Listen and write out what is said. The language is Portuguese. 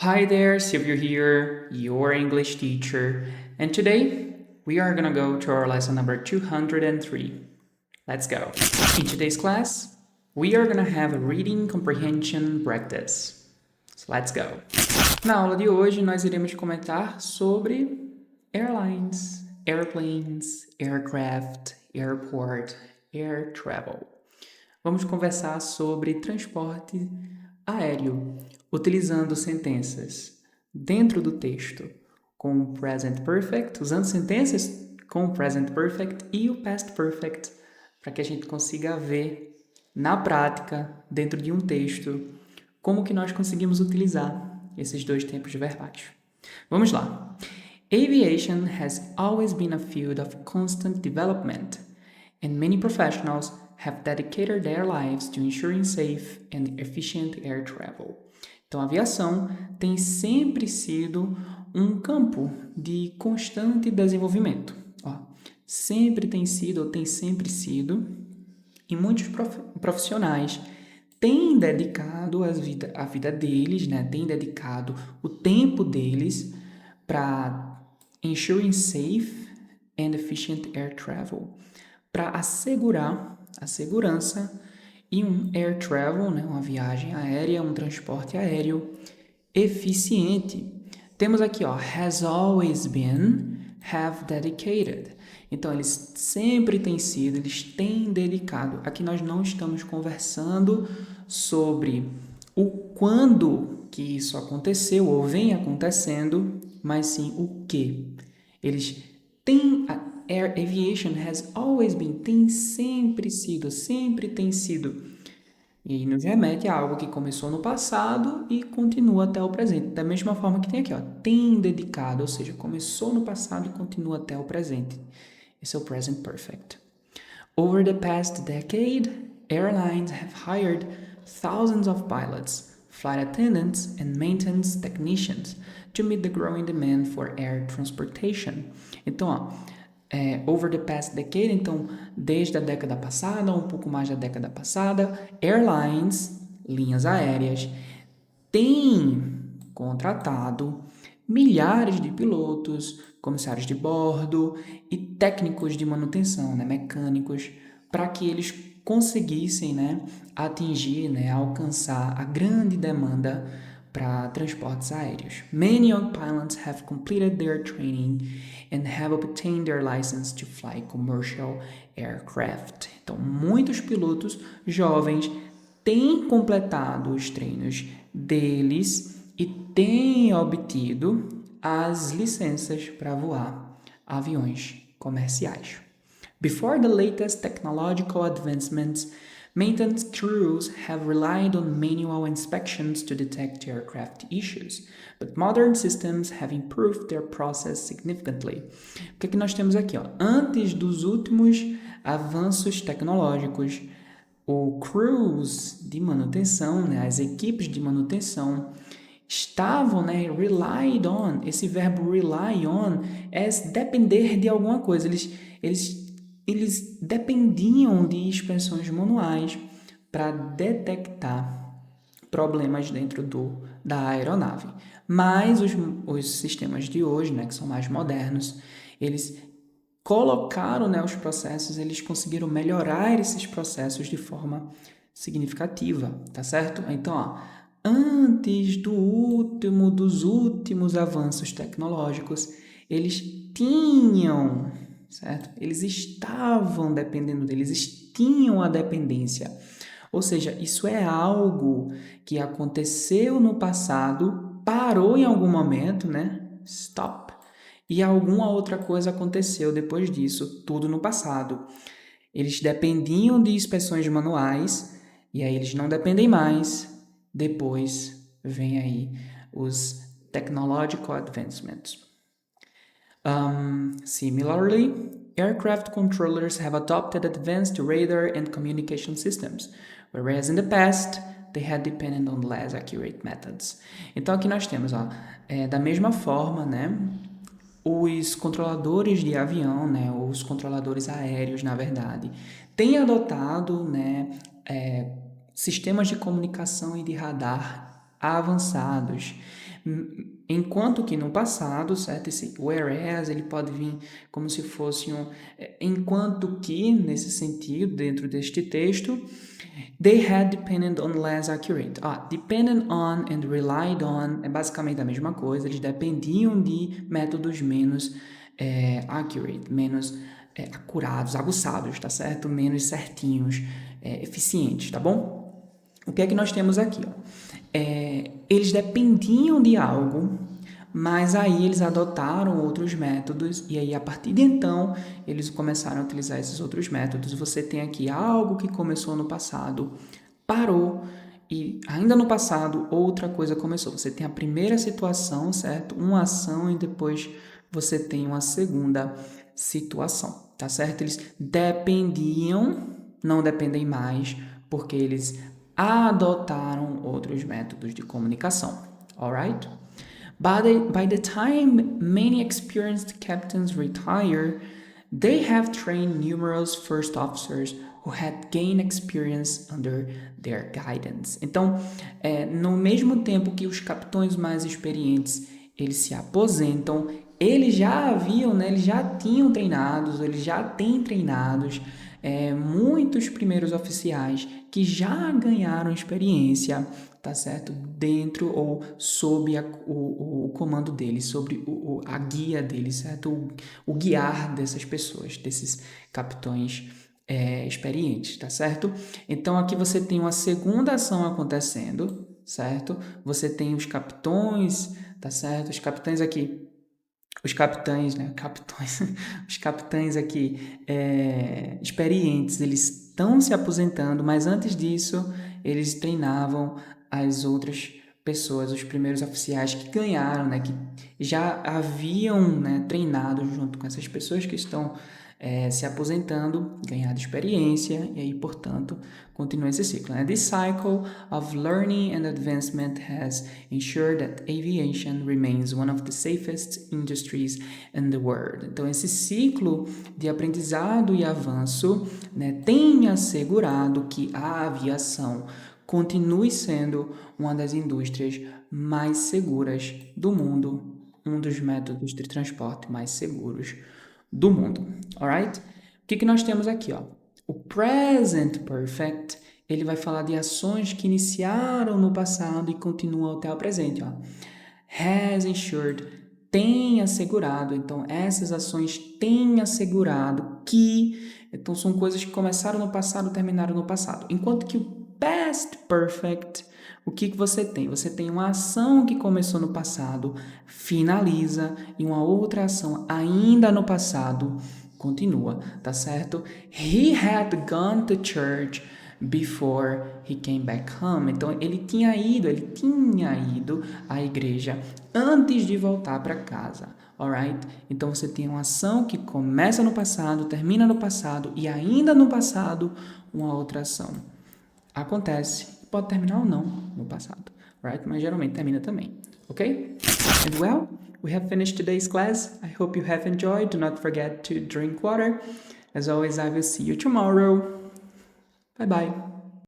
Hi there, Silvio here, your English teacher, and today we are gonna go to our lesson number 203. Let's go. In today's class, we are gonna have a reading comprehension practice. So let's go. Na aula de hoje, nós iremos comentar sobre airlines, airplanes, aircraft, airport, air travel. Vamos conversar sobre transporte aéreo, utilizando sentenças dentro do texto com o present perfect, usando sentenças com o present perfect e o past perfect, para que a gente consiga ver na prática, dentro de um texto, como que nós conseguimos utilizar esses dois tempos verbais. Vamos lá. Aviation has always been a field of constant development, and many professionals have dedicated their lives to ensuring safe and efficient air travel. Então, a aviação tem sempre sido um campo de constante desenvolvimento. Sempre tem sido ou tem sempre sido, e muitos profissionais têm dedicado a vida deles, né? Têm dedicado o tempo deles para ensuring safe and efficient air travel, para assegurar a segurança e um air travel, né, uma viagem aérea, um transporte aéreo eficiente. Temos aqui, has always been, have dedicated. Então, eles sempre têm sido, eles têm dedicado. Aqui nós não estamos conversando sobre o quando que isso aconteceu ou vem acontecendo, mas sim o que. Eles têm... Air aviation has always been, tem sempre sido, sempre tem sido. E nos remete a algo que começou no passado e continua até o presente. Da mesma forma que tem aqui, tem dedicado, ou seja, começou no passado e continua até o presente. Esse é o present perfect. Over the past decade, airlines have hired thousands of pilots, flight attendants, and maintenance technicians to meet the growing demand for air transportation. Então, over the past decade, então, desde a década passada, um pouco mais da década passada, airlines, linhas aéreas, têm contratado milhares de pilotos, comissários de bordo e técnicos de manutenção, né, mecânicos, para que eles conseguissem, né, atingir, né, alcançar a grande demanda para transportes aéreos. Many young pilots have completed their training and have obtained their license to fly commercial aircraft. Então, muitos pilotos jovens têm completado os treinos deles e têm obtido as licenças para voar aviões comerciais. Before the latest technological advancements, maintenance crews have relied on manual inspections to detect aircraft issues, but modern systems have improved their process significantly. O que nós temos aqui? Antes dos últimos avanços tecnológicos, o crews de manutenção, né, as equipes de manutenção, estavam, né, relied on, esse verbo rely on é depender de alguma coisa. Eles dependiam de inspeções manuais para detectar problemas dentro da aeronave. Mas os sistemas de hoje, né, que são mais modernos, eles colocaram, né, os processos, eles conseguiram melhorar esses processos de forma significativa, tá certo? Então, antes dos últimos avanços tecnológicos, eles tinham, certo? Eles estavam dependendo deles, eles tinham a dependência. Ou seja, isso é algo que aconteceu no passado, parou em algum momento, né? Stop. E alguma outra coisa aconteceu depois disso, tudo no passado. Eles dependiam de inspeções manuais, e aí eles não dependem mais. Depois vem aí os technological advancements. Similarly, aircraft controllers have adopted advanced radar and communication systems, whereas in the past they had depended on less accurate methods. Então aqui nós temos, da mesma forma, né, os controladores de avião, né, os controladores aéreos, na verdade, têm adotado, né, sistemas de comunicação e de radar avançados, Enquanto que no passado, certo? Esse whereas, ele pode vir como se fosse enquanto que, nesse sentido, dentro deste texto, they had depended on less accurate. Depended on and relied on é basicamente a mesma coisa, eles dependiam de métodos menos accurate, menos acurados, aguçados, tá certo? Menos certinhos, eficientes, tá bom? O que é que nós temos aqui? Eles dependiam de algo, mas aí eles adotaram outros métodos e aí a partir de então eles começaram a utilizar esses outros métodos. Você tem aqui algo que começou no passado, parou e ainda no passado outra coisa começou. Você tem a primeira situação, certo? Uma ação e depois você tem uma segunda situação, tá certo? Eles dependiam, não dependem mais, porque eles adotaram outros métodos de comunicação, alright? By the time many experienced captains retire, they have trained numerous first officers who had gained experience under their guidance. Então, no mesmo tempo que os capitães mais experientes eles se aposentam, eles já haviam, né, eles já tinham treinados, eles já têm treinados muitos primeiros oficiais que já ganharam experiência, tá certo? Dentro ou sob o comando deles, sobre a guia deles, certo? O guiar dessas pessoas, desses capitães experientes, tá certo? Então aqui você tem uma segunda ação acontecendo, certo? Você tem os capitães, tá certo? Os capitães aqui. Os capitães, né? Os capitães aqui experientes, eles estão se aposentando, mas antes disso, eles treinavam as outras pessoas, os primeiros oficiais que ganharam, né? Que já haviam, né, treinado junto com essas pessoas que estão se aposentando, ganhado experiência, e aí, portanto, continua esse ciclo. Né? This cycle of learning and advancement has ensured that aviation remains one of the safest industries in the world. Então, esse ciclo de aprendizado e avanço, né, tem assegurado que a aviação continue sendo uma das indústrias mais seguras do mundo, um dos métodos de transporte mais seguros do mundo, alright? O que nós temos aqui, ó? O present perfect, ele vai falar de ações que iniciaram no passado e continuam até o presente, ó. Has ensured, tem assegurado, então essas ações têm assegurado que, então são coisas que começaram no passado, terminaram no passado. Enquanto que o past perfect, o que você tem? Você tem uma ação que começou no passado, finaliza, e uma outra ação ainda no passado continua, tá certo? He had gone to church before he came back home. Então ele tinha ido à igreja antes de voltar para casa. Alright? Então você tem uma ação que começa no passado, termina no passado e ainda no passado uma outra ação. Acontece, pode terminar ou não no passado, right? Mas geralmente termina também, ok? And well, we have finished today's class. I hope you have enjoyed. Do not forget to drink water. As always, I will see you tomorrow. Bye bye.